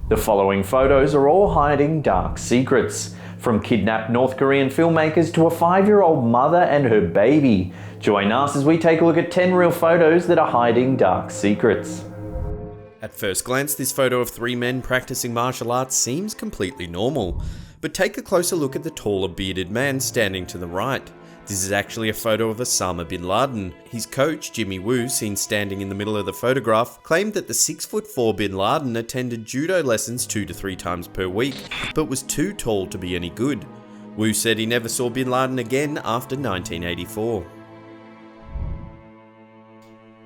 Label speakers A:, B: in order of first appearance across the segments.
A: The following photos are all hiding dark secrets. From kidnapped North Korean filmmakers to a 5-year-old mother and her baby. Join us as we take a look at 10 real photos that are hiding dark secrets.
B: At first glance, this photo of 3 men practicing martial arts seems completely normal. But take a closer look at the taller bearded man standing to the right. This is actually a photo of Osama bin Laden. His coach, Jimmy Woo, seen standing in the middle of the photograph, claimed that the 6'4" bin Laden attended judo lessons 2 to 3 times per week, but was too tall to be any good. Woo said he never saw bin Laden again after 1984.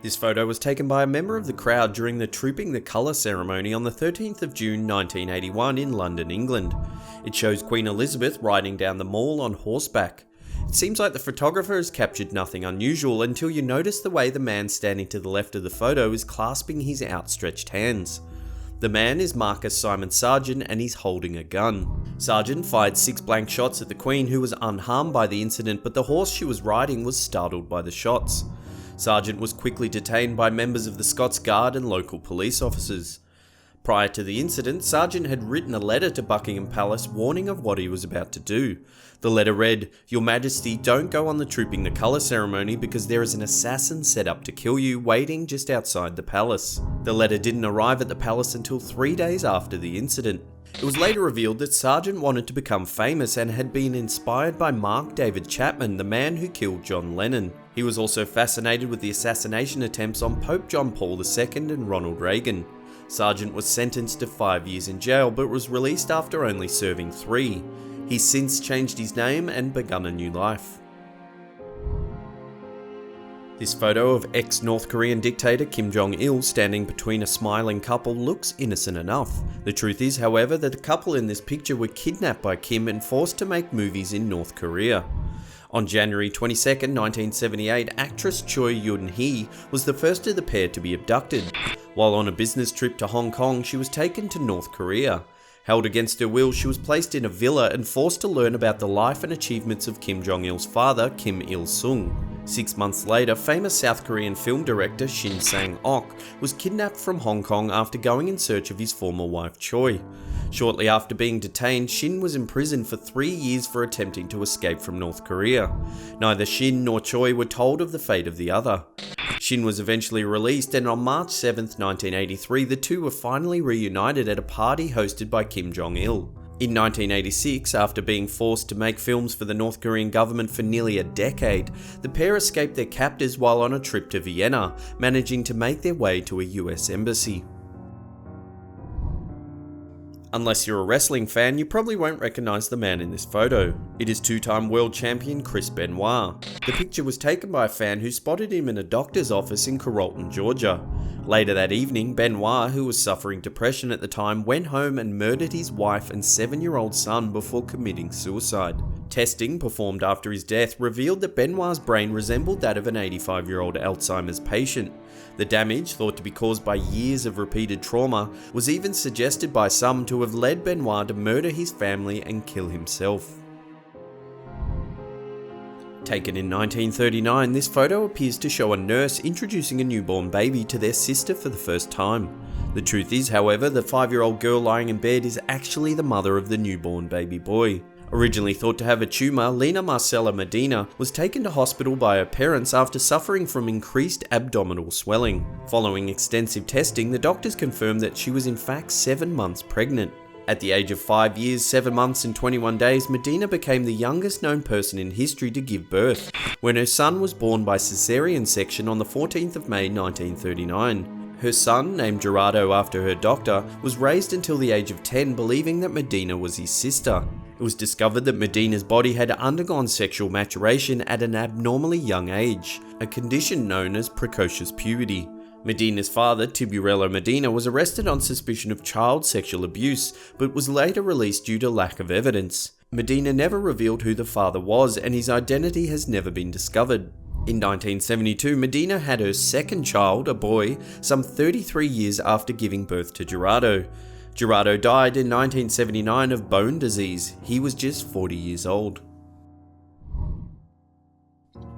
B: This photo was taken by a member of the crowd during the Trooping the Colour ceremony on the 13th of June 1981 in London, England. It shows Queen Elizabeth riding down the Mall on horseback. It seems like the photographer has captured nothing unusual until you notice the way the man standing to the left of the photo is clasping his outstretched hands. The man is Marcus Simon Sargent and he's holding a gun. Sargent fired 6 blank shots at the Queen, who was unharmed by the incident, but the horse she was riding was startled by the shots. Sargent was quickly detained by members of the Scots Guard and local police officers. Prior to the incident, Sargent had written a letter to Buckingham Palace warning of what he was about to do. The letter read, "Your Majesty, don't go on the Trooping the Colour ceremony because there is an assassin set up to kill you waiting just outside the palace." The letter didn't arrive at the palace until 3 days after the incident. It was later revealed that Sargent wanted to become famous and had been inspired by Mark David Chapman, the man who killed John Lennon. He was also fascinated with the assassination attempts on Pope John Paul II and Ronald Reagan. Sargent was sentenced to 5 years in jail but was released after only serving 3. He's since changed his name and begun a new life. This photo of ex-North Korean dictator Kim Jong-il standing between a smiling couple looks innocent enough. The truth is, however, that the couple in this picture were kidnapped by Kim and forced to make movies in North Korea. On January 22, 1978, actress Choi Yoon-hee was the first of the pair to be abducted. While on a business trip to Hong Kong, she was taken to North Korea. Held against her will, she was placed in a villa and forced to learn about the life and achievements of Kim Jong-il's father, Kim Il-sung. 6 months later, famous South Korean film director Shin Sang-ok was kidnapped from Hong Kong after going in search of his former wife Choi. Shortly after being detained, Shin was imprisoned for 3 years for attempting to escape from North Korea. Neither Shin nor Choi were told of the fate of the other. Shin was eventually released, and on March 7, 1983, the two were finally reunited at a party hosted by Kim Jong-il. In 1986, after being forced to make films for the North Korean government for nearly a decade, the pair escaped their captors while on a trip to Vienna, managing to make their way to a US embassy. Unless you're a wrestling fan, you probably won't recognise the man in this photo. It is 2-time world champion Chris Benoit. The picture was taken by a fan who spotted him in a doctor's office in Carrollton, Georgia. Later that evening, Benoit, who was suffering depression at the time, went home and murdered his wife and 7-year-old son before committing suicide. Testing performed after his death revealed that Benoit's brain resembled that of an 85-year-old Alzheimer's patient. The damage, thought to be caused by years of repeated trauma, was even suggested by some to have led Benoit to murder his family and kill himself. Taken in 1939, this photo appears to show a nurse introducing a newborn baby to their sister for the first time. The truth is, however, the 5-year-old girl lying in bed is actually the mother of the newborn baby boy. Originally thought to have a tumour, Lena Marcela Medina was taken to hospital by her parents after suffering from increased abdominal swelling. Following extensive testing, the doctors confirmed that she was in fact 7 months pregnant. At the age of 5 years, 7 months and 21 days, Medina became the youngest known person in history to give birth, when her son was born by caesarean section on the 14th of May 1939. Her son, named Gerardo after her doctor, was raised until the age of 10, believing that Medina was his sister. It was discovered that Medina's body had undergone sexual maturation at an abnormally young age, a condition known as precocious puberty. Medina's father, Tiburello Medina, was arrested on suspicion of child sexual abuse, but was later released due to lack of evidence. Medina never revealed who the father was, and his identity has never been discovered. In 1972, Medina had her second child, a boy, some 33 years after giving birth to Gerardo. Gerardo died in 1979 of bone disease. He was just 40 years old.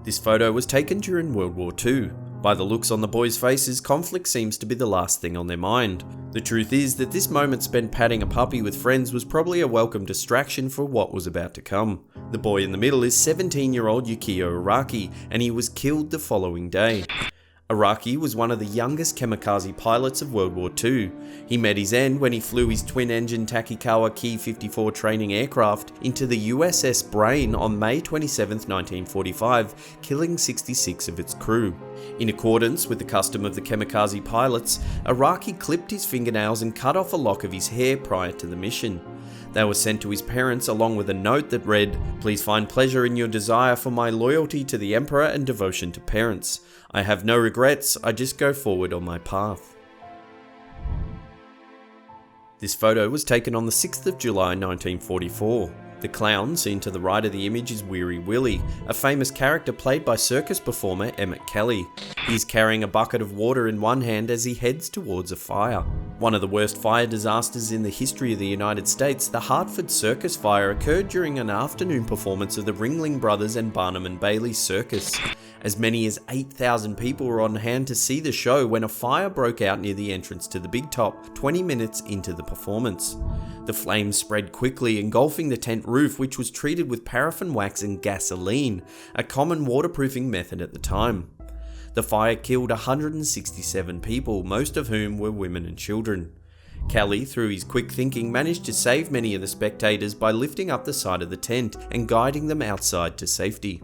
B: This photo was taken during World War II. By the looks on the boys' faces, conflict seems to be the last thing on their mind. The truth is that this moment spent patting a puppy with friends was probably a welcome distraction for what was about to come. The boy in the middle is 17-year-old Yukio Araki, and he was killed the following day. Araki was one of the youngest kamikaze pilots of World War II. He met his end when he flew his twin-engine Takikawa Ki-54 training aircraft into the USS Brain on May 27, 1945, killing 66 of its crew. In accordance with the custom of the kamikaze pilots, Araki clipped his fingernails and cut off a lock of his hair prior to the mission. They were sent to his parents along with a note that read, "Please find pleasure in your desire for my loyalty to the Emperor and devotion to parents. I have no regrets, I just go forward on my path." This photo was taken on the 6th of July 1944. The clown seen to the right of the image is Weary Willie, a famous character played by circus performer Emmett Kelly. He's carrying a bucket of water in one hand as he heads towards a fire. One of the worst fire disasters in the history of the United States, the Hartford Circus Fire occurred during an afternoon performance of the Ringling Brothers and Barnum and Bailey Circus. As many as 8,000 people were on hand to see the show when a fire broke out near the entrance to the Big Top 20 minutes into the performance. The flames spread quickly, engulfing the tent roof, which was treated with paraffin wax and gasoline, a common waterproofing method at the time. The fire killed 167 people, most of whom were women and children. Kelly, through his quick thinking, managed to save many of the spectators by lifting up the side of the tent and guiding them outside to safety.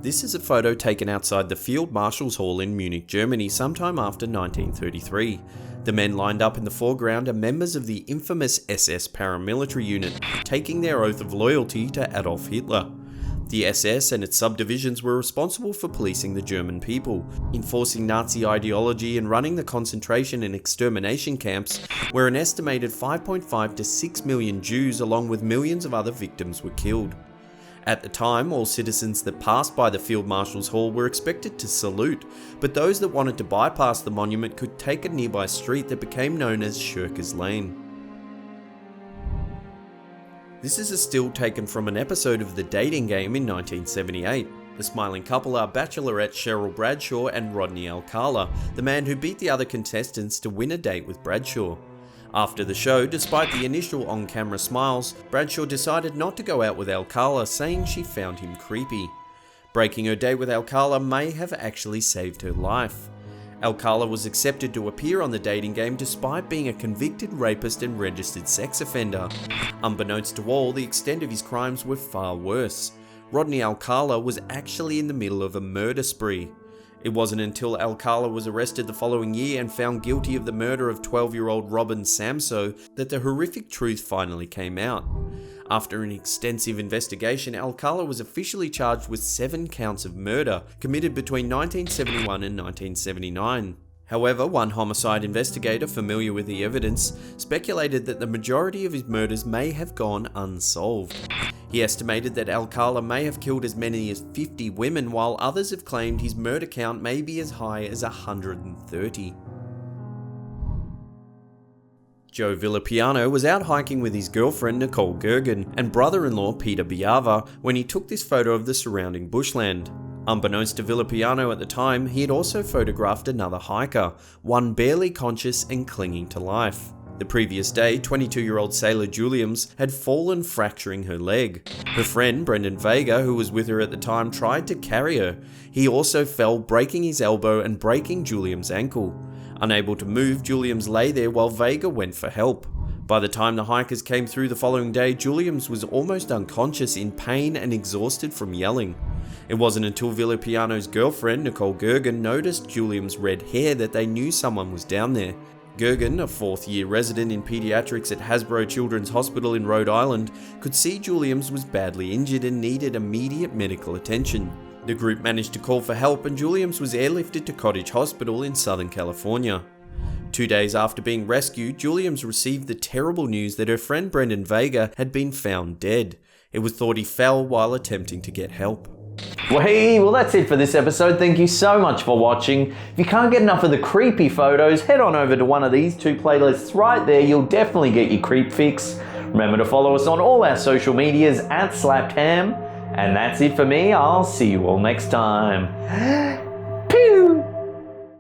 B: This is a photo taken outside the Field Marshal's Hall in Munich, Germany, sometime after 1933. The men lined up in the foreground are members of the infamous SS paramilitary unit, taking their oath of loyalty to Adolf Hitler. The SS and its subdivisions were responsible for policing the German people, enforcing Nazi ideology and running the concentration and extermination camps, where an estimated 5.5 to 6 million Jews along with millions of other victims were killed. At the time, all citizens that passed by the Field Marshal's Hall were expected to salute, but those that wanted to bypass the monument could take a nearby street that became known as Shirker's Lane. This is a still taken from an episode of The Dating Game in 1978. The smiling couple are Bachelorette Cheryl Bradshaw and Rodney Alcala, the man who beat the other contestants to win a date with Bradshaw. After the show, despite the initial on-camera smiles, Bradshaw decided not to go out with Alcala, saying she found him creepy. Breaking her date with Alcala may have actually saved her life. Alcala was accepted to appear on The Dating Game despite being a convicted rapist and registered sex offender. Unbeknownst to all, the extent of his crimes were far worse. Rodney Alcala was actually in the middle of a murder spree. It wasn't until Alcala was arrested the following year and found guilty of the murder of 12-year-old Robin Samso that the horrific truth finally came out. After an extensive investigation, Alcala was officially charged with 7 counts of murder committed between 1971 and 1979. However, one homicide investigator familiar with the evidence speculated that the majority of his murders may have gone unsolved. He estimated that Alcala may have killed as many as 50 women, while others have claimed his murder count may be as high as 130. Joe Villapiano was out hiking with his girlfriend Nicole Gergen and brother-in-law Peter Biava when he took this photo of the surrounding bushland. Unbeknownst to Villapiano at the time, he had also photographed another hiker, one barely conscious and clinging to life. The previous day, 22-year-old Sayla Juliams had fallen, fracturing her leg. Her friend, Brendan Vega, who was with her at the time, tried to carry her. He also fell, breaking his elbow and breaking Juliams' ankle. Unable to move, Juliams lay there while Vega went for help. By the time the hikers came through the following day, Juliams was almost unconscious, in pain and exhausted from yelling. It wasn't until Villapiano's girlfriend, Nicole Gergen, noticed Juliams' red hair that they knew someone was down there. Gergen, a 4th-year resident in pediatrics at Hasbro Children's Hospital in Rhode Island, could see Juliams was badly injured and needed immediate medical attention. The group managed to call for help and Juliams was airlifted to Cottage Hospital in Southern California. 2 days after being rescued, Juliams received the terrible news that her friend Brendan Vega had been found dead. It was thought he fell while attempting to get help.
A: Well, that's it for this episode. Thank you so much for watching. If you can't get enough of the creepy photos, head on over to one of these 2 playlists right there. You'll definitely get your creep fix. Remember to follow us on all our social medias @SlappedHam. And that's it for me. I'll see you all next time.